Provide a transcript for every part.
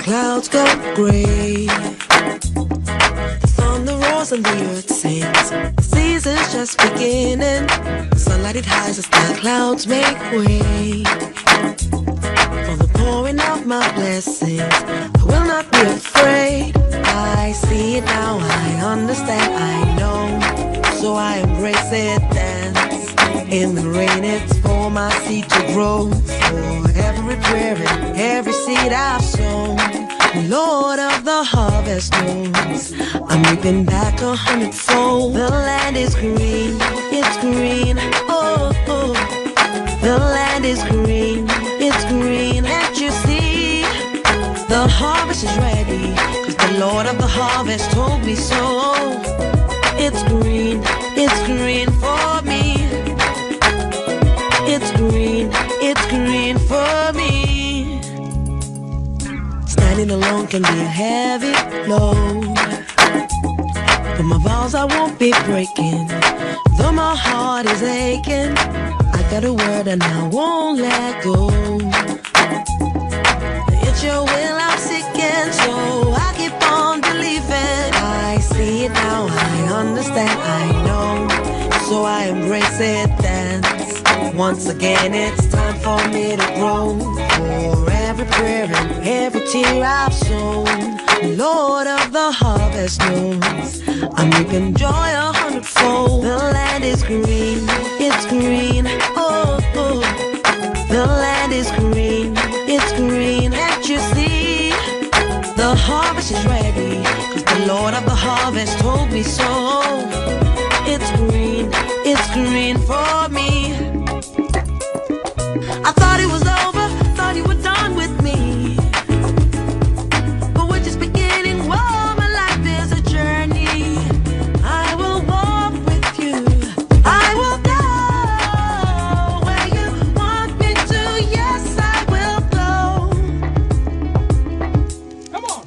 clouds go gray. The thunder roars and the earth sings. The season's just beginning. The sunlight it hides as the clouds make way. For the pouring of my blessings, I will not be afraid. I see it now, I understand, I know. So I embrace it, dance. In the rain it's for my seed to grow. For every prayer and every seed I've sown, the Lord of the harvest knows I'm reaping back 100-fold. The land is green, it's green, oh, oh. The land is green, it's green. Can't you see? The harvest is ready, 'cause the Lord of the harvest told me so. It's green for me. It's green for me. Standing alone can be a heavy load, but my vows I won't be breaking. Though my heart is aching, I got a word and I won't let go. It's your will I'm seeking, so I keep on believing. I see it now, I understand, I know. So I embrace it, dance. Once again it's time for me to grow. For every prayer and every tear I've sown, Lord of the harvest knows I'm reaping joy 100-fold. The land is green, it's green, oh, oh. The land is green, it's green. Can't you see? The harvest is ready, 'cause the Lord of the harvest told me so. It's green for me. I thought it was over, thought you were done with me, but we're just beginning. Whoa, my life is a journey. I will walk with you, I will go where you want me to. Yes, I will go. Come on.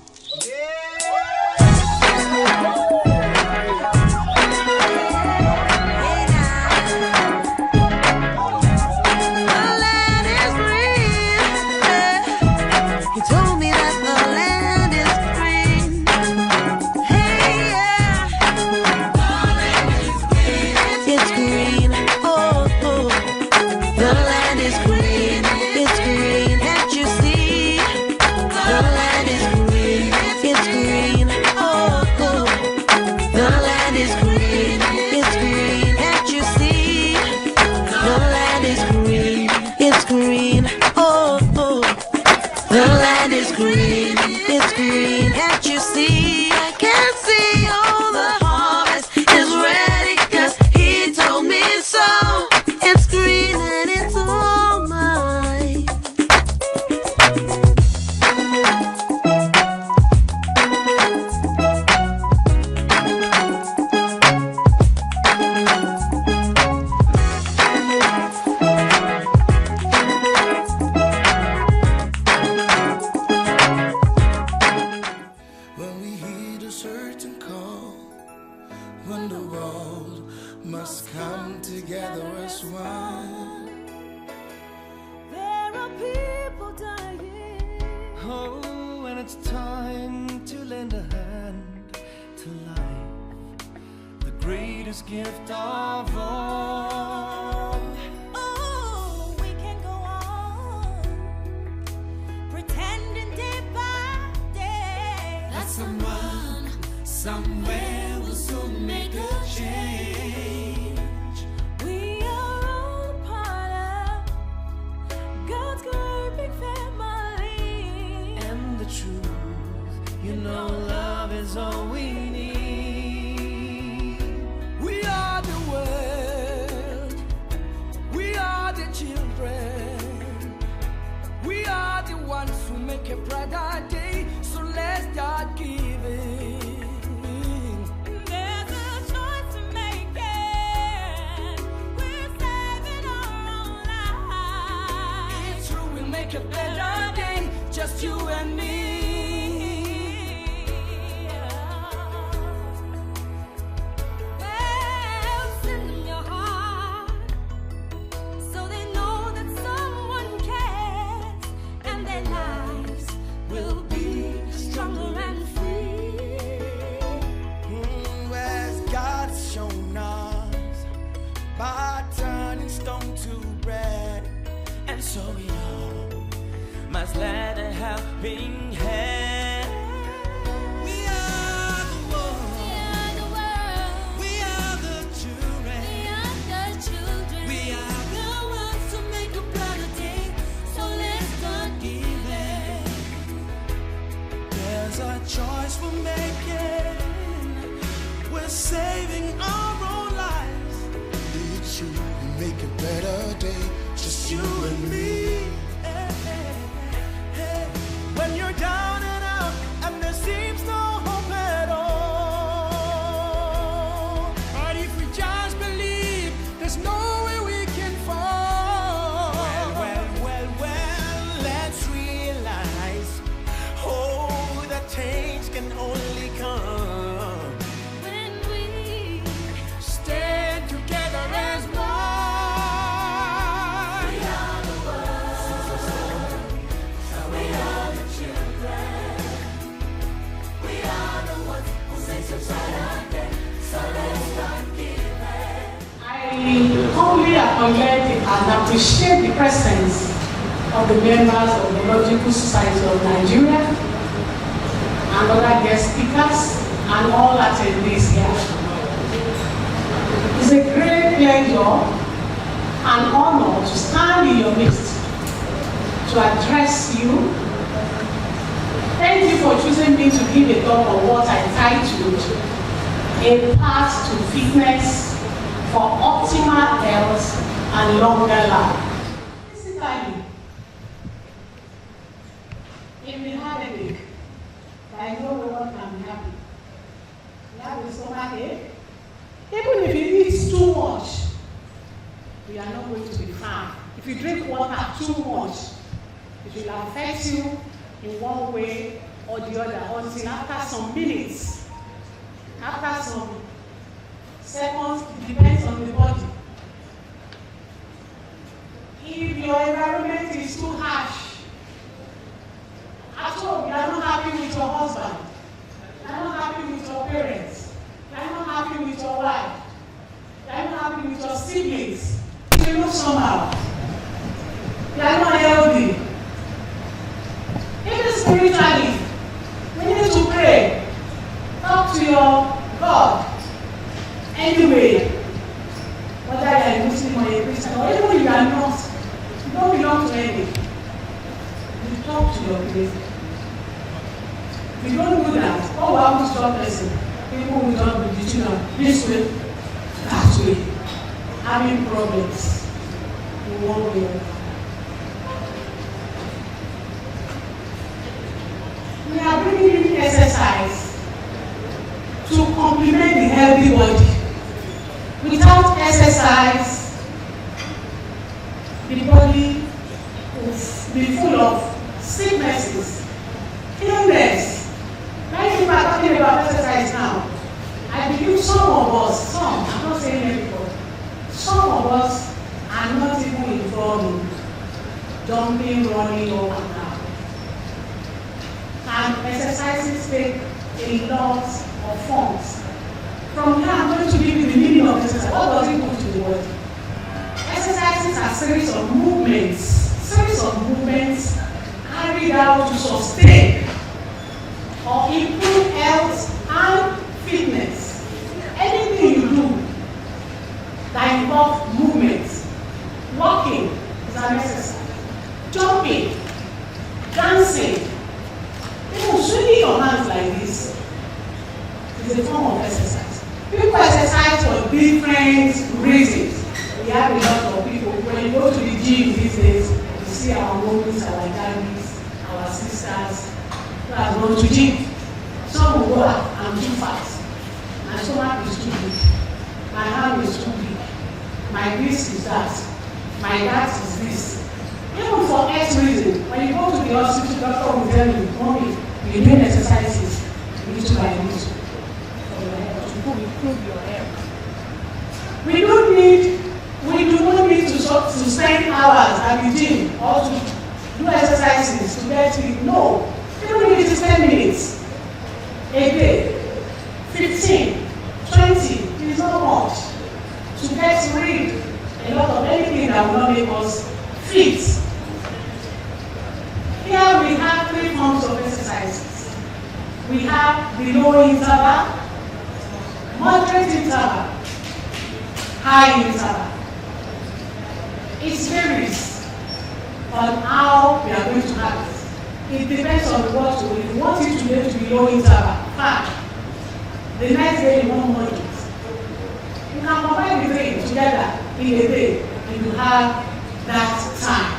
Will be So we all must lend a helping hand. We are the world. We are the children. We are the ones to make a brighter day. So let's start giving. There's a choice we're making. We're saving our own lives. It's you who make a better day. Just you and me. Hey, hey, hey. When you're down and out and there seems no hope at all, but if we just believe, there's no way we can fall. Well, let's realize, oh, that change can only come when we stand together as one. We are the world. We are the children. We are the ones who make a brighter day. So let's start giving. I humbly acknowledge and appreciate the presence of the members of the Zoological Society of Nigeria and other guest speakers and all attendees here. It's a great pleasure and honor to stand in your midst to address you. Thank you for choosing me to give a talk on what I titled A Path to Fitness for Optimal Health and Longer Life. Basically, if we have a headache, I know what can be happening. You have a stomach ache. Even if you eat too much, you are not going to be fine. If you drink water too much, it will affect you in one way or the other until after some minutes, after some seconds, it depends on the body. If your environment is too harsh, at home, you are not happy with your husband, you are not happy with your parents, you are not happy with your wife, you are not happy with your siblings, you look somehow, you are not healthy. Even spiritually, we need to pray, talk to your God. Anyway, whether you are a Muslim or a Christian, or even if you are not, you don't belong to any. You talk to your Creator. If you don't do that, what will happen to your person? People will not be teaching them this way, that way, having problems in one way or another. We are bringing in exercise to complement the healthy body. Without exercise, the body will be full of sicknesses, illness. Many people are talking about exercise now. I believe some of us, I'm not saying everybody, some of us are not even involved in jumping, running, up and down. And exercises take a lot of forms. From here, I'm going to give you the meaning of exercise. What does it do to the body? Exercises are series of movements carried out to sustain or improve health and fitness. Anything you do that involves movement, walking is an exercise, jumping, dancing, even swinging your hands like this is a form of exercise. People exercise for different reasons. We have a lot of people. When you go to the gym these days, you see our moms, our daddies, our sisters who have gone to gym. Some will go, I'm too fat. My stomach is too big. My arm is too big. My this is that. My that is this. Even for health reasons, when you go to the hospital, doctor will tell you, mommy, you need exercises little by little for your health to improve your health. We do not need to spend hours at the gym or to do exercises to get fit. No, even if it is 10 minutes a day, 15, 20, it is not much to get rid a lot of anything that will not make us fit the low interval, moderate interval, high interval. It varies on how we are going to have it. It depends on what you if you want it to be low interval, fine. The next day you want moderate. You can combine the three together in a day and you have that time.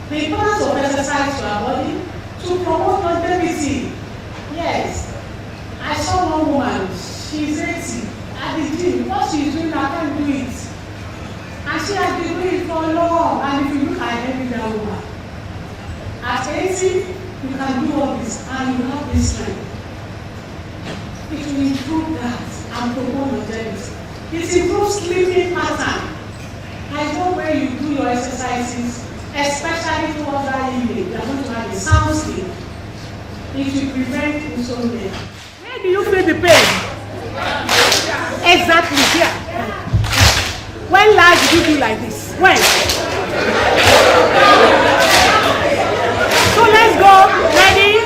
The importance of exercise to our body to promote longevity. Yes, I saw one woman, she's 80, at the gym. What she's doing, I can't do it. And she has been doing it for long. And if you look at that woman, at 80, you can do all this and you have this strength. It will improve that and promote longevity. It improves sleeping pattern. I know when you do your exercises, especially towards that evening, you are going to have a sound sleep. It will prevent insomnia. Where do you feel the pain? Exactly here. When last did you do like this? When? So let's go. Ready?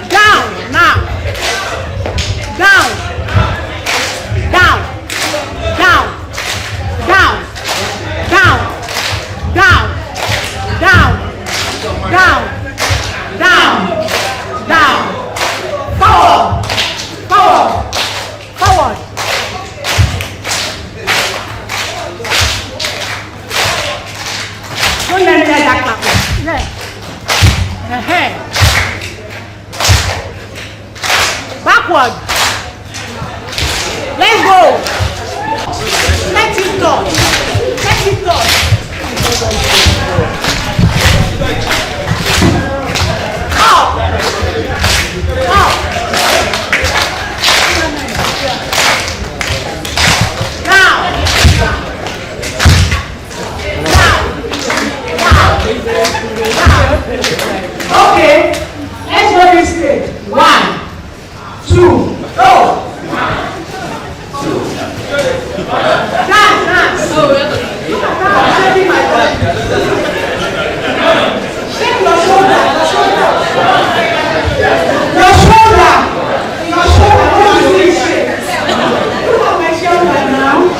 Down now. Down. Down. Down. Down. Down. Down. Down. Down. Down. Down. Forward. Forward. Forward. Don't let me let that clap. Yeah. Ahead. Backward. Let's go. Let it go. Let it go. Up. Up. Down. Okay, let's go this way. 1, 2, go. 1, 2. Dance. Look at how I'm shaking my body. Shake your shoulder. Your shoulder. Your shoulder. Don't do this shake. Look at my shoulder now.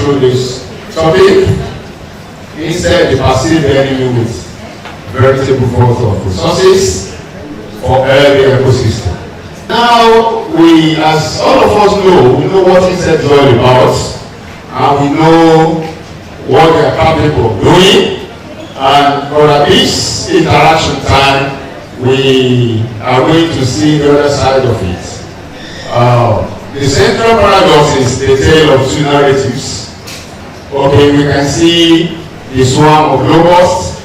through this topic. Instead, they perceive the enemy with veritable growth of resources for every ecosystem. Now, we, as all of us know, we know what insects are all about, and we know what they are capable of doing. And for this interaction time, we are going to see the other side of it. The central paradox is the tale of two narratives. Okay, we can see the swarm of locusts,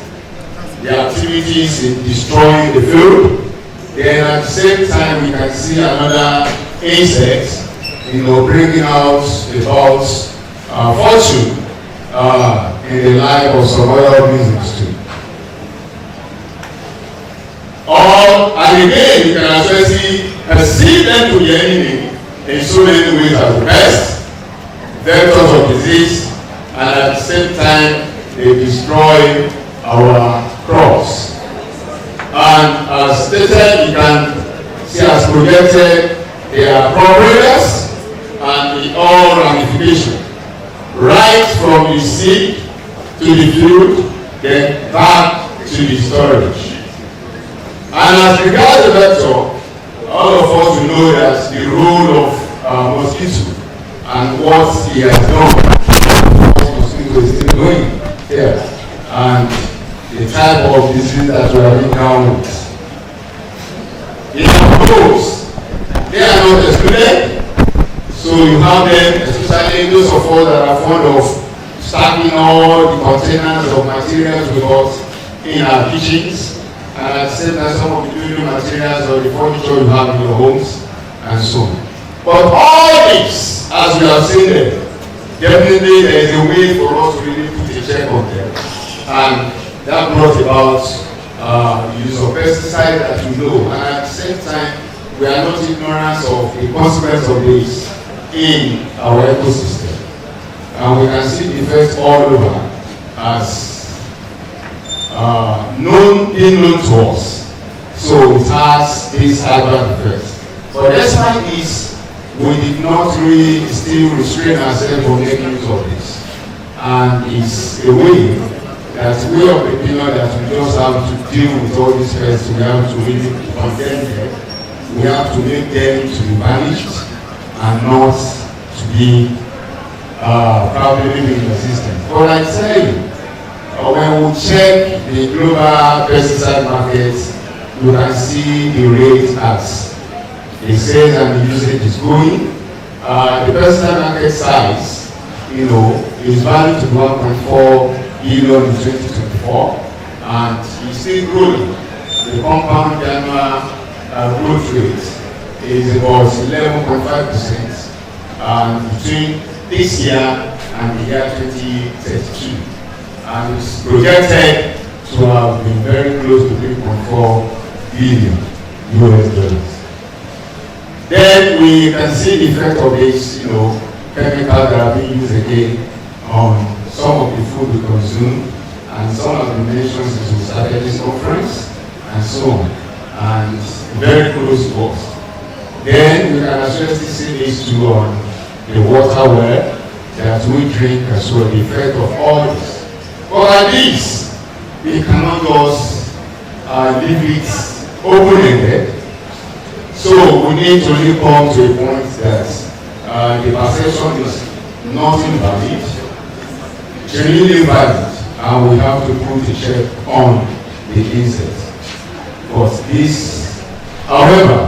the activity activities in destroying the field. Then at the same time, we can see another insect, bringing out about fortune in the life of some other business too. And again, you can actually perceive them to be enemy in so many ways as the best vectors of disease, and at the same time, they destroy our crops. And as stated, you can see as projected, they are crop breeders and the all ramification, right from the seed to the field, then back to the storage. And as regards the vector, all of us will know that the role of mosquito and what he has done, what mosquito is still doing here, and the type of disease that we are down with. In our homes, they are not excluded, so you have them, especially those of us that are fond of stacking all the containers of materials we got in our kitchens, and at the same time some of the building materials or the furniture you have in your homes, and so on. But all this, as we have seen them, definitely there is a way for us to really put a check on them. And that brought about the use of pesticides that we know, and at the same time, we are not ignorant of the consequence of this in our ecosystem. And we can see the effects all over as being known to us. So it has this adverse effect. But despite this, we did not really still restrain ourselves from making use of this. And it's a way that we of the opinion that we just have to deal with all these pests. We have to really condemn them. We have to make them to be managed and not to be probably living in existence. But I tell you, when we check the global pesticide market, you can see the rate as the sales and the usage is going. The pesticide market size, is valued to 1.4 billion in 2024, and it's still growing. The compound annual growth rate is about 11.5% between this year and the year 2032. And it's projected to have been very close to 3.4 billion US dollars. Then we can see the effect of this, chemicals that are being used again on some of the food we consume, and some of the nations as we started this conference, and so on, and very close to us. Then we can actually see this too on the water well that we drink as well, the effect of all this. But at least, we cannot just leave it open-ended. So we need to really come to a point that the perception is not invalid, genuinely valid, and we have to put a check on the insect. But this, however,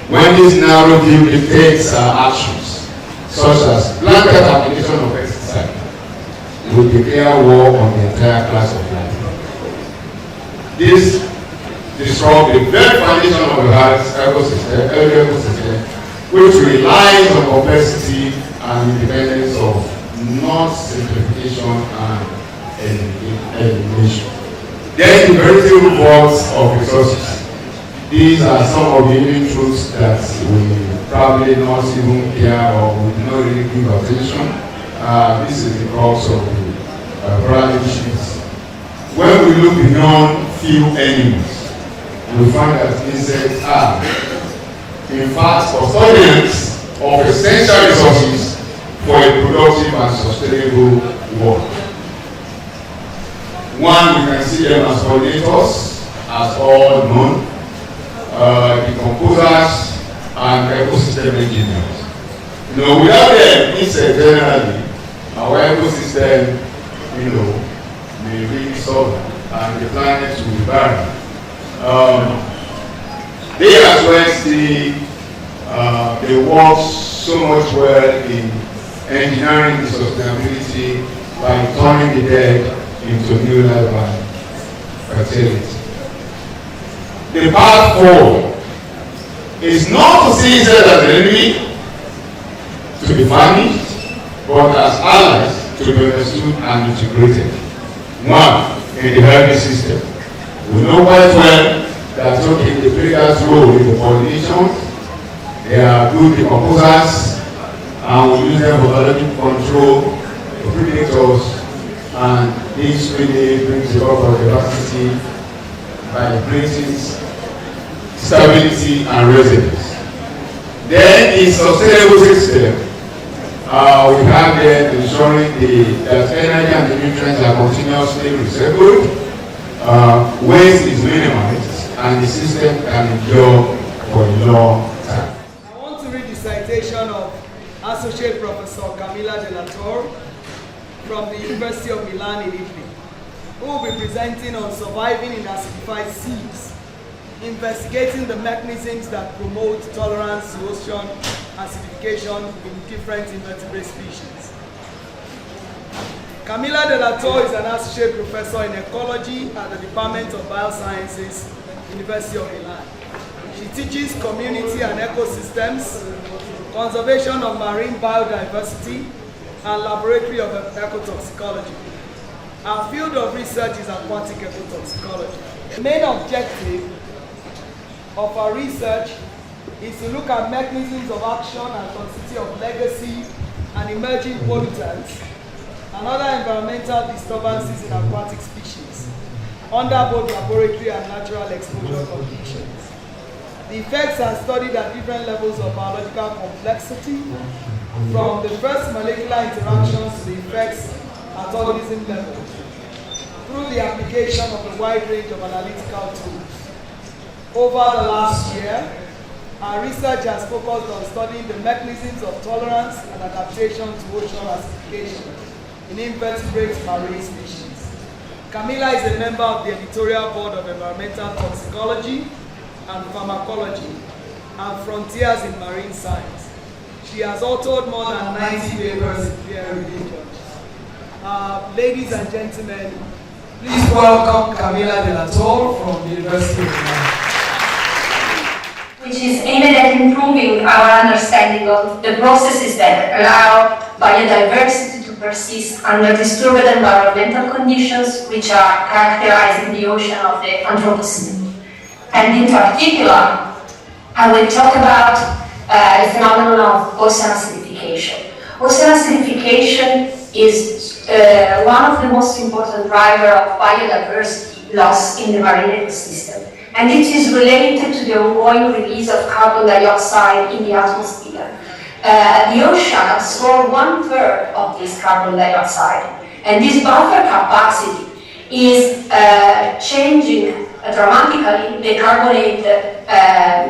when this narrow view dictates actions, such as blanket application of pesticide, we declare war on the entire class of life. This disrupts the very foundation of the Earth's ecosystem, which relies on complexity and independence of not simplification and elimination. Then the veritable vaults of resources. These are some of the hidden truths that we probably not even care or we do not really give attention. This is the crux of the brand issues. When we look beyond few enemies, we find that insects are, in fact, custodians of essential resources for a productive and sustainable world. One, we can see them as pollinators, as all known, decomposers, and ecosystem engineers. Without them, insects generally, our ecosystem, may really suffer, and the planet will be barren. They as well see they work so much well in engineering the sustainability by turning the dead into new life and fertility. the path forward is not to see itself as an enemy, to be vanished, but as allies to be understood and integrated. One, in the healthy system. We know quite well that okay, the players' role in the pollination, they are good decomposers, and we use them for biological control, for predators, and this really brings about biodiversity by creating stability and resilience. Then in sustainable system, we have there ensuring that energy and the nutrients are continuously recycled, waste is minimized, and the system can endure for a long time. I want to read the citation of Associate Professor Camilla De La Torre from the University of Milan in Italy, who will be presenting on surviving in acidified seas, investigating the mechanisms that promote tolerance to ocean acidification in different invertebrate species. Camilla De La Torre is an associate professor in ecology at the Department of Biosciences, University of Milan. She teaches community and ecosystems, conservation of marine biodiversity, and laboratory of ecotoxicology. Our field of research is aquatic ecotoxicology. The main objective of our research is to look at mechanisms of action and toxicity of legacy and emerging pollutants and other environmental disturbances in aquatic species under both laboratory and natural exposure conditions. The effects are studied at different levels of biological complexity, from the first molecular interactions to the effects at organism level, through the application of a wide range of analytical tools. Over the last year, our research has focused on studying the mechanisms of tolerance and adaptation to ocean acidification in invertebrate marine species. Camilla is a member of the editorial board of Environmental Toxicology and Pharmacology and Frontiers in Marine Science. She has authored more than 90 papers in peer-reviewed journals. Ladies and gentlemen, please welcome Camilla De La Torre from the University of Milan. Which is aimed at improving our understanding of the processes that allow biodiversity to persist under disturbed environmental conditions which are characterizing the ocean of the Anthropocene. And in particular, I will talk about the phenomenon of ocean acidification. Ocean acidification is one of the most important drivers of biodiversity loss in the marine ecosystem. And it is related to the ongoing release of carbon dioxide in the atmosphere. The ocean absorbs 1/3 of this carbon dioxide, and this buffer capacity is changing dramatically the carbonate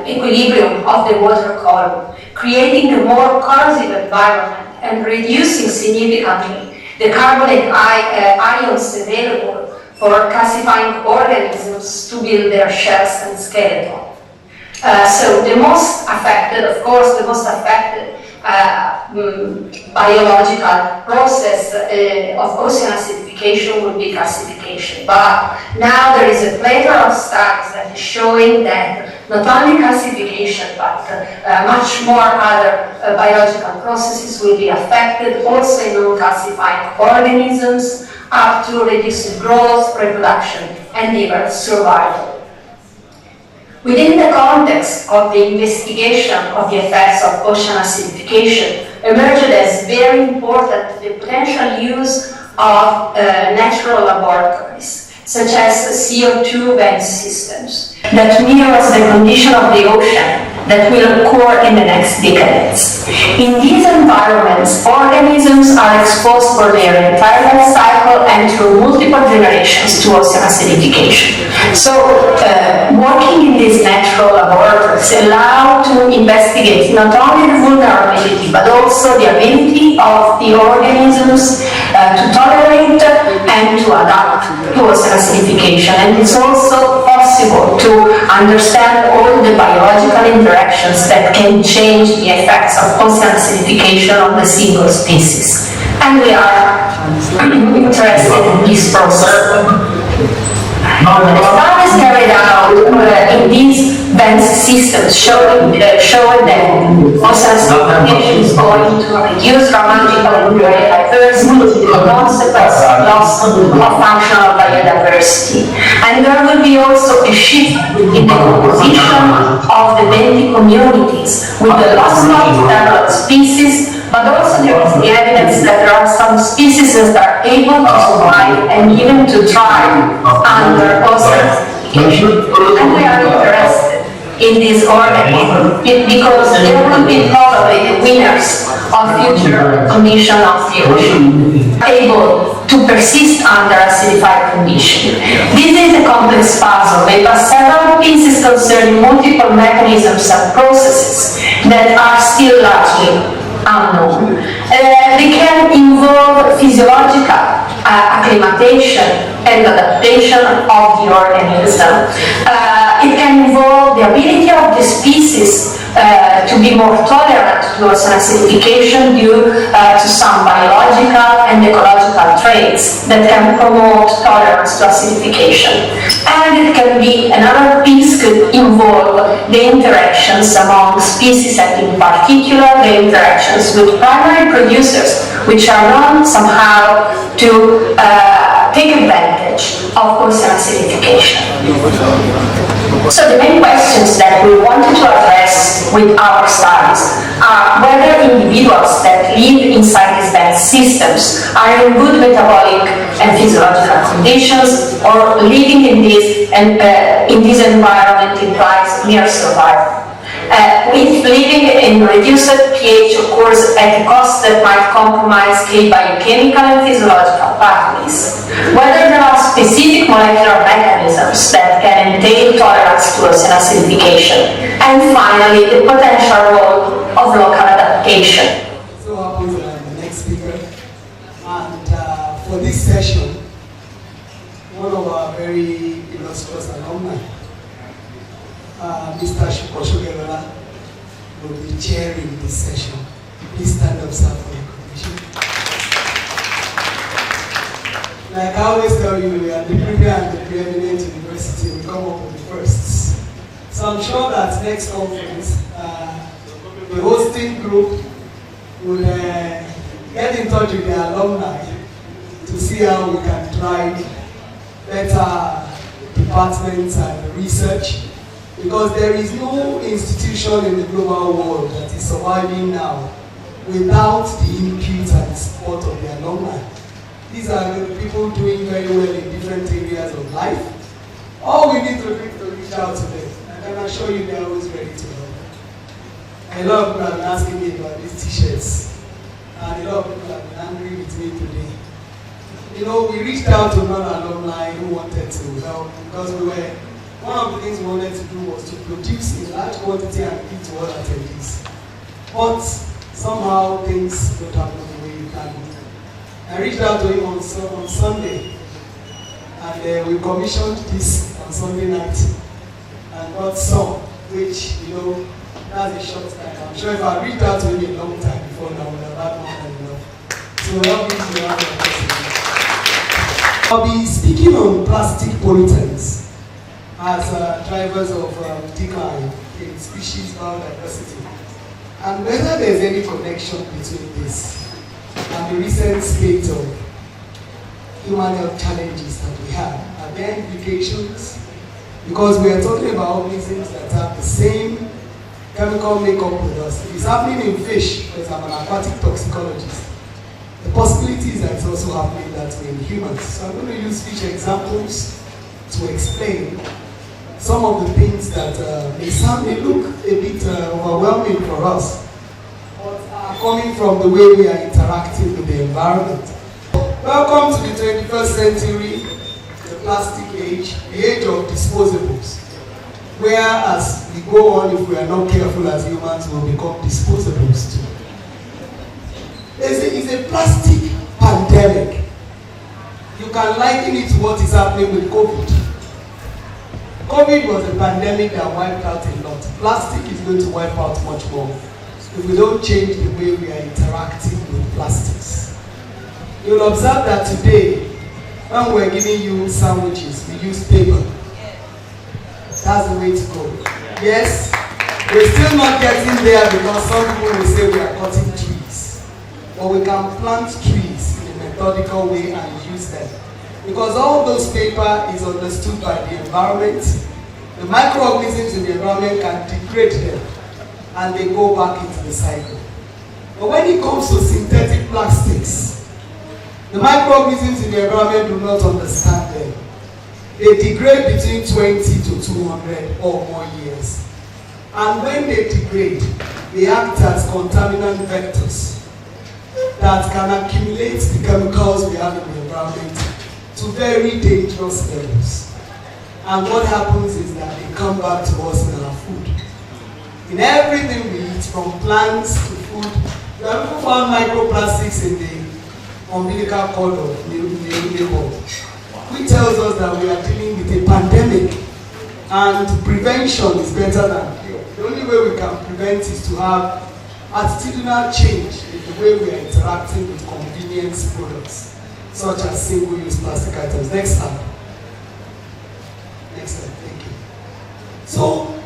equilibrium of the water column, creating a more corrosive environment and reducing significantly the carbonate ions available for calcifying organisms to build their shells and skeleton. So the most affected, of course, biological process of ocean acidification would be calcification. But now there is a plethora of studies that is showing that not only calcification, but much more other biological processes will be affected, also in non-calcifying organisms, up to reduced growth, reproduction, and even survival. Within the context of the investigation of the effects of ocean acidification, emerged as very important the potential use of natural laboratories, such as CO2 vent systems, that mirrors the condition of the ocean that will occur in the next decades. In these environments, organisms are exposed for their entire life cycle and through multiple generations to ocean acidification. So, working in these natural laboratories allow to investigate not only the vulnerability but also the ability of the organisms to tolerate and to adapt to ocean acidification. And it's also possible to understand all the biological interactions that can change the effects of ocean acidification on the single species. And we are interested in this process. The study is carried out in these dense systems showing that ocean acidification is going to reduce dramatically biodiversity, consequence loss of functional biodiversity. And there will be also a shift in the composition of the benthic communities with the loss of several species, but also there is the evidence that there are some species that are able to survive and even to thrive under ocean acidification. And we are interested in this organism because they will be probably the winners of future condition of the ocean, able to persist under acidified condition. This is a complex puzzle made by several pieces concerning multiple mechanisms and processes that are still largely unknown. They can involve physiological acclimatation and adaptation of the organism. It can involve the ability of the species to be more tolerant towards acidification due to some biological and ecological traits that can promote tolerance to acidification. And it can be, another piece could involve the interactions among species and in particular the interactions with primary producers which are known somehow to take advantage of ocean acidification. So the main questions that we wanted to address with our studies are whether individuals that live inside these dense systems are in good metabolic and physiological conditions, or living in this environment implies mere survival. If living in reduced pH occurs at a cost that might compromise key biochemical and physiological pathways, whether there are specific molecular mechanisms that can entail tolerance to ocean acidification, and finally, the potential role of local adaptation. So happens that I'm the next speaker, and for this session, one of our very illustrious alumni, Mr. Shukoshogerola, will be chairing this session. Please stand up, sir, for your recognition. Like I always tell you, we are the premier and the preeminent university. We come up with the firsts. So I'm sure that next conference, the hosting group will get in touch with the alumni to see how we can drive better departments and research. Because there is no institution in the global world that is surviving now without the input and support of the alumni. These are the people doing very well in different areas of life. All we need to do is to reach out to them. I can assure you they are always ready to help. A lot of people have been asking me about these t-shirts. And a lot of people have been angry with me today. You know, we reached out to non-alumni who wanted to help because one of the things we wanted to do was to produce in large quantity and give to all attendees. But somehow things don't happen the way you can. I reached out to him on Sunday, and we commissioned this on Sunday night and got some, which, you know, that's a short time. I'm sure if I reached out to him a long time before now, I would have had more than enough. So help me to have a I'll be speaking on plastic pollutants as drivers of decline in species biodiversity, and whether there's any connection between this and the recent spate of human health challenges that we have. Are there implications? Because we are talking about organisms that have the same chemical makeup with us. If it's happening in fish, because I'm an aquatic toxicologist, the possibility is that it's also happening that way in humans. So I'm going to use fish examples to explain some of the things that may look a bit overwhelming for us, but are coming from the way we are interacting with the environment. Welcome to the 21st century, the plastic age, the age of disposables, where as we go on, if we are not careful as humans, we'll become disposables too. It's a plastic pandemic. You can liken it to what is happening with COVID. COVID was a pandemic that wiped out a lot. Plastic is going to wipe out much more if we don't change the way we are interacting with plastics. You'll observe that today, When we're giving you sandwiches, we use paper. That's the way to go. Yes, we're still not getting there because some people will say we are cutting trees. But we can plant trees in a methodical way and use them. Because all those paper is understood by the environment. The microorganisms in the environment can degrade them and they go back into the cycle. But when it comes to synthetic plastics, the microorganisms in the environment do not understand them. They degrade between 20 to 200 or more years. And when they degrade, they act as contaminant vectors that can accumulate the chemicals we have in the environment to very dangerous levels. And what happens is that they come back to us in our food. In everything we eat, from plants to food, we have even found microplastics in the umbilical cord of the neighbor, which tells us that we are dealing with a pandemic and prevention is better than cure. The only way we can prevent is to have attitudinal change in the way we are interacting with convenience products, such as single-use plastic items. Next slide. Next slide, thank you. So,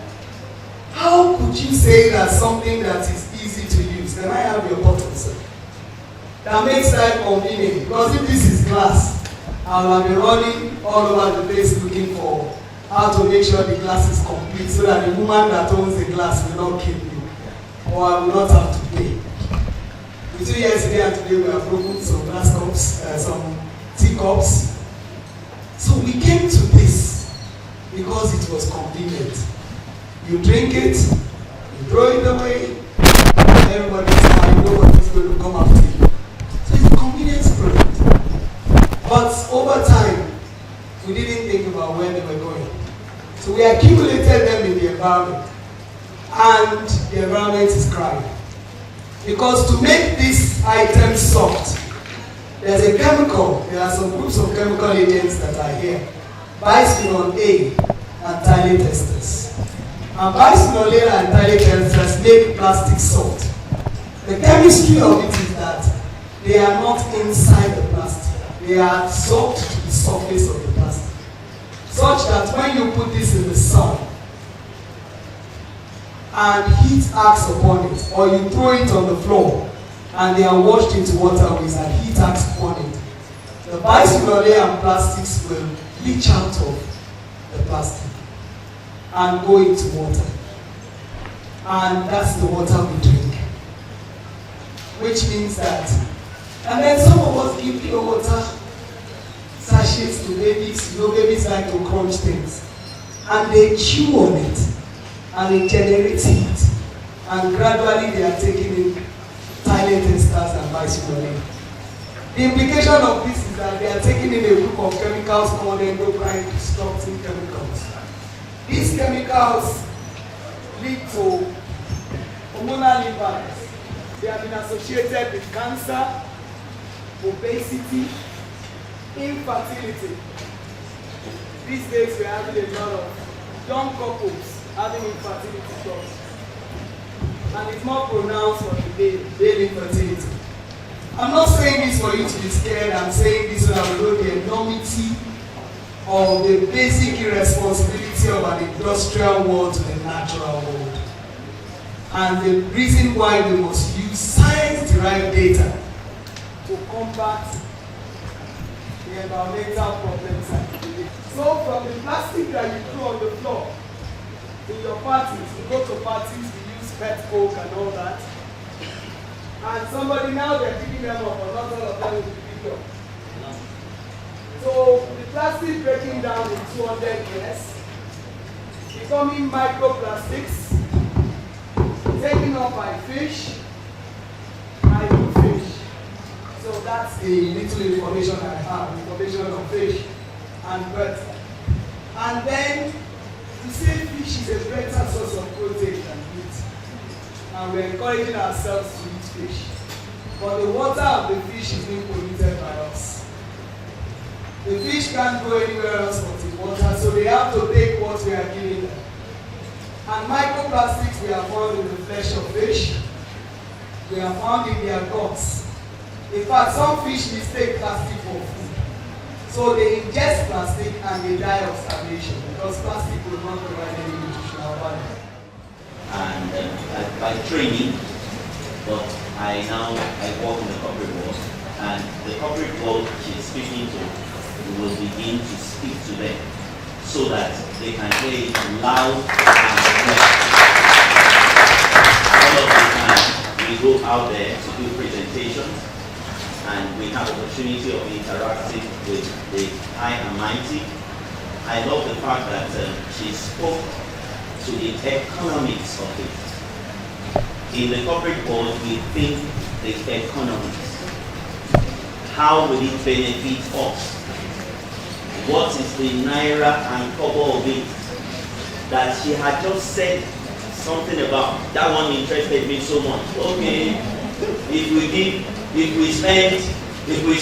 how could you say that something that is easy to use? Can I have your bottle, sir? That makes life convenient. Because if this is glass, I will be running all over the place looking for how to make sure the glass is complete so that the woman that owns the glass will not kill me, or I will not have to pay. Between yesterday and today, we have broken some glass cups, some teacups. So we came to this because it was convenient. You drink it, you throw it away, everybody is fine, nobody is going to come after you. So it's a convenience product. But over time, we didn't think about where they were going. So we accumulated them in the environment. And the environment is crying. Because to make these items soft, there's a chemical, there are some groups of chemical agents that are here. Bisphenol A and phthalate esters. And bisphenol A and phthalate esters make plastic soft. The chemistry of it is that they are not inside the plastic. They are absorbed to the surface of the plastic. Such that when you put this in the sun and heat acts upon it, or you throw it on the floor and they are washed into waterways and heat acts upon it, the bisphenol A and plastics will leach out of the plastic and go into water. And that's the water we drink. Which means that, and then some of us give pure water sachets to babies. You know, babies like to crunch things. And they chew on it. And it generates heat. And gradually they are taking in phthalate esters and bisphenol A. The implication of this is that they are taking in a group of chemicals called endocrine disrupting chemicals. These chemicals lead to hormonal imbalance. They have been associated with cancer, obesity, infertility. These days we are having a lot of young couples having infertility problems. And it's more pronounced for the male infertility. I'm not saying this for you to be scared. I'm saying this so that we know the enormity of the basic irresponsibility of an industrial world to the natural world. And the reason why we must use science-derived data to combat the environmental problems. So from the plastic that you throw on the floor, in your parties, you go to parties, we use pet coke and all that. And somebody now they're picking them up, and not all of them will be picked up. So the plastic breaking down in 200 years, becoming microplastics, taken up by fish, I do fish. So that's the little information I have, information on fish and birds. And then to say fish is a better source of protein than meat. And we're encouraging ourselves to eat fish. But the water of the fish is being polluted by us. The fish can't go anywhere else but in water, so they have to take what we are giving them. And microplastics we are found in the flesh of fish. We are found in their guts. In fact, some fish mistake plastic for food. So they ingest plastic and they die of starvation because plastic will not provide any nutritional value. And by training, but I work in the corporate world, and the corporate world she's speaking to will begin to speak to them so that they can hear it loud and clear. All of the time we go out there to do presentations and we have opportunity of interacting with the high and mighty. I love the fact that she spoke to the economics of it. In the corporate world, we think the economics. How will it benefit us? What is the naira and kobo of it? That she had just said something about. That one interested me so much. Okay, if we spend 2,000, if we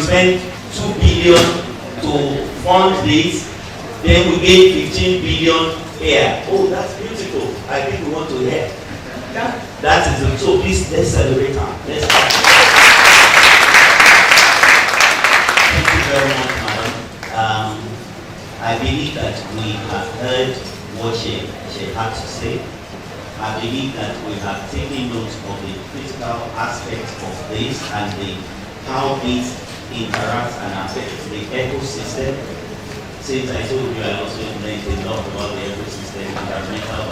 spend 2 billion to fund this, then we get 15 billion here. Oh, that's beautiful. I think we want to hear. That is it. So please, let's celebrate her. Thank you very much, madam. I believe that we have heard what she had to say. I believe that we have taken note of the critical aspects of this and how this interacts and affects the ecosystem. Since I told you, I also learned a lot about the ecosystem, environmental